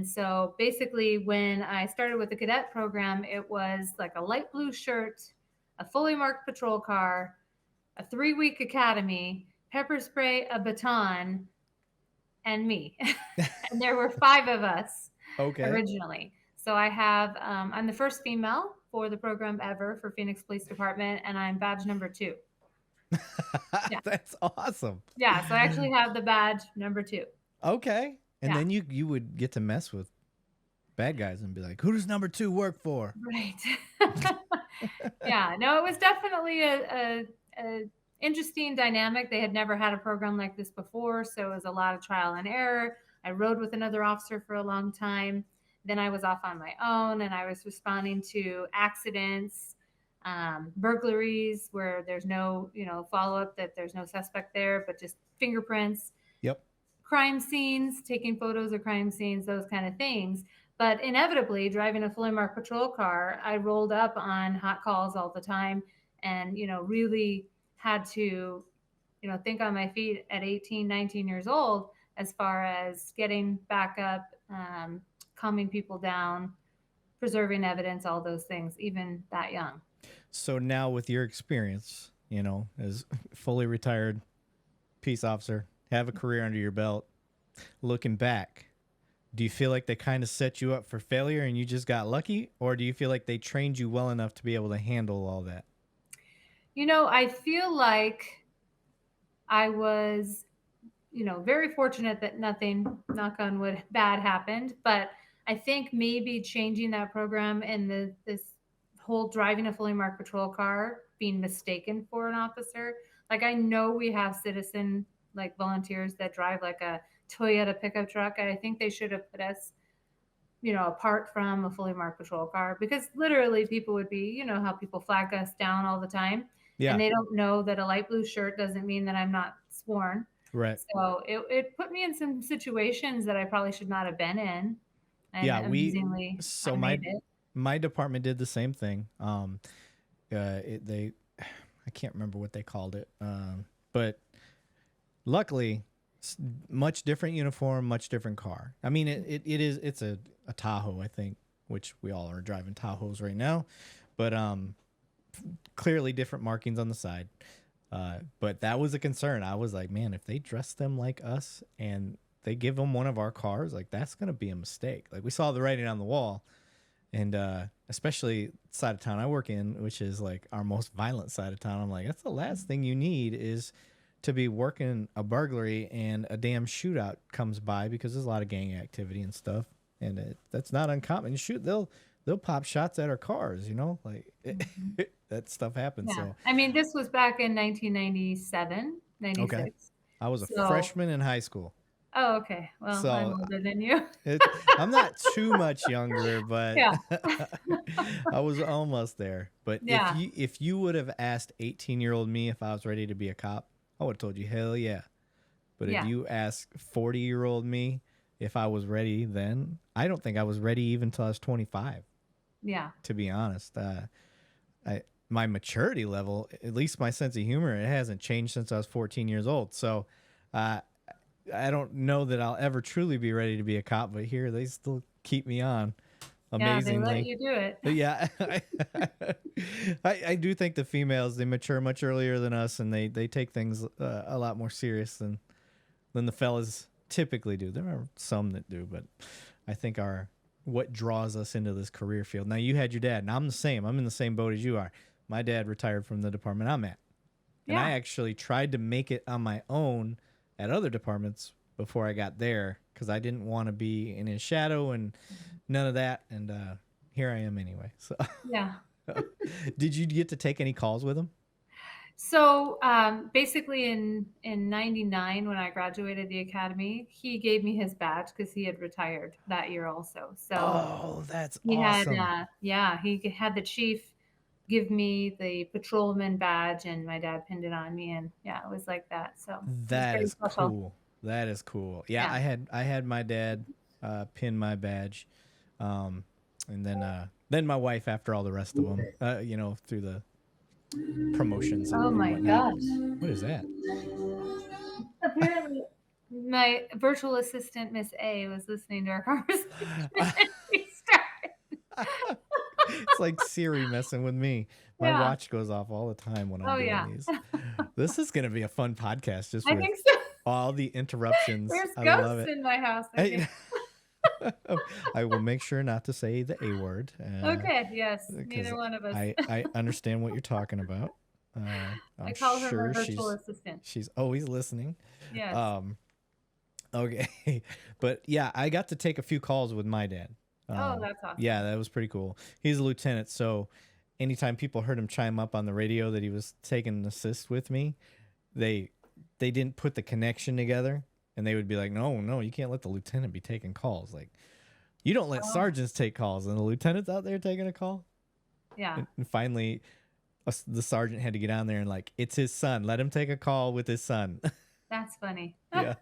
And so basically, when I started with the cadet program, it was like a light blue shirt, a fully marked patrol car, a 3-week academy, pepper spray, a baton, and me. And there were 5 of us Okay. originally. So I have, I'm the first female for the program ever for Phoenix Police Department, and I'm badge number 2. Yeah. That's awesome. Yeah. So I actually have the badge number 2. Okay. And Yeah. then you would get to mess with bad guys and be like, who does number 2 work for? Right. Yeah. No, it was definitely a interesting dynamic. They had never had a program like this before, so it was a lot of trial and error. I rode with another officer for a long time. Then I was off on my own, and I was responding to accidents, burglaries where there's no, follow up, that there's no suspect there, but just fingerprints, Yep. crime scenes, taking photos of crime scenes, those kind of things. But inevitably, driving a fully marked patrol car, I rolled up on hot calls all the time, and, really had to, think on my feet at 18, 19 years old, as far as getting back up, calming people down, preserving evidence, all those things, even that young. So now with your experience, as fully retired peace officer, have a career under your belt, looking back, do you feel like they kind of set you up for failure and you just got lucky? Or do you feel like they trained you well enough to be able to handle all that? I feel like I was, very fortunate that nothing, knock on wood, bad happened. But I think maybe changing that program and this whole driving a fully marked patrol car being mistaken for an officer. Like, I know we have citizen, like, volunteers that drive like a Toyota pickup truck. And I think they should have put us, apart from a fully marked patrol car, because literally people would be, how people flag us down all the time, and Yeah. they don't know that a light blue shirt doesn't mean that I'm not sworn. Right. So it put me in some situations that I probably should not have been in. And Yeah, amazingly, so I my made it. my department did the same thing. They I can't remember what they called it. But luckily, much different uniform, much different car. I mean, it's a Tahoe, I think, which we all are driving Tahoes right now, but clearly different markings on the side. But that was a concern. I was like, man, if they dress them like us and they give them one of our cars, like, that's gonna be a mistake. Like, we saw the writing on the wall, and especially side of town I work in, which is like our most violent side of town. I'm like, that's the last thing you need, is to be working a burglary and a damn shootout comes by, because there's a lot of gang activity and stuff, and that's not uncommon. They'll pop shots at our cars, like Mhm. that stuff happens. Yeah. So I mean, this was back in 1997, okay, 96. I was a So, freshman in high school, oh, okay. Well, I'm so older than you. I'm not too much younger, but Yeah. I was almost there. But Yeah. if you would have asked 18-year-old me if I was ready to be a cop, I would have told you hell yeah. But if Yeah. you ask 40-year-old me if I was ready then, I don't think I was ready even till I was 25. Yeah. To be honest, my maturity level, at least my sense of humor, it hasn't changed since I was 14 years old. So, uh, I don't know that I'll ever truly be ready to be a cop, but here they still keep me on, Yeah. They let amazingly. you do it. But yeah, I do think the females, they mature much earlier than us, and they take things a lot more serious than the fellas typically do. There are some that do, but I think what draws us into this career field. Now, you had your dad, and I'm the same. I'm in the same boat as you are. My dad retired from the department I'm at, and I Yeah. actually tried to make it on my own at other departments before I got there, because I didn't want to be in his shadow and none of that. And here I am anyway. So, Yeah. did you get to take any calls with him? So basically, in '99, when I graduated the academy, he gave me his badge because he had retired that year also. So Oh, that's he had, awesome. yeah, he had the chief give me the patrolman badge, and my dad pinned it on me, and yeah, it was like that. So it was That pretty is special. cool. That is cool. Yeah, Yeah. I had my dad pin my badge, um, and then my wife after all the rest of them. Through the promotions Oh and my whatnot. gosh. What is that? Apparently, My virtual assistant, Miss A, was listening to our conversation and she started. It's like Siri messing with me. My Yeah. watch goes off all the time when I'm Oh, doing yeah. these. This is going to be a fun podcast just I with think so. all the interruptions. There's I love ghosts it. in my house, I think. I, I will make sure not to say the A word Okay, yes, because neither one of us. I understand what you're talking about. I I'm call her my sure virtual assistant. she's always listening. Yes. Um, okay, but yeah, I got to take a few calls with my dad. Oh, that's Yeah, awesome. that was pretty cool. He's a lieutenant, so anytime people heard him chime up on the radio that he was taking an assist with me, they they didn't put the connection together, and they would be like, "No, no, you can't let the lieutenant be taking calls. Like, you don't let Oh, sergeants take calls, and the lieutenant's out there taking a call." yeah, And finally, the sergeant had to get on there and like, "It's his son. Let him take a call with his son." that's funny. Yeah.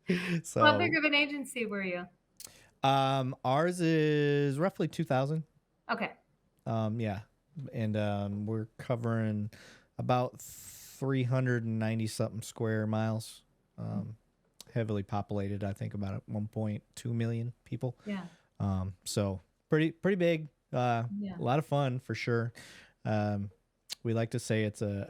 How big So, of an agency were you? ours is roughly 2,000. Okay. Yeah, and we're covering about 390 something square miles. Um, heavily populated, I think about 1.2 million people. Yeah. So pretty big. A Yeah. lot of fun for sure. Um, we like to say it's a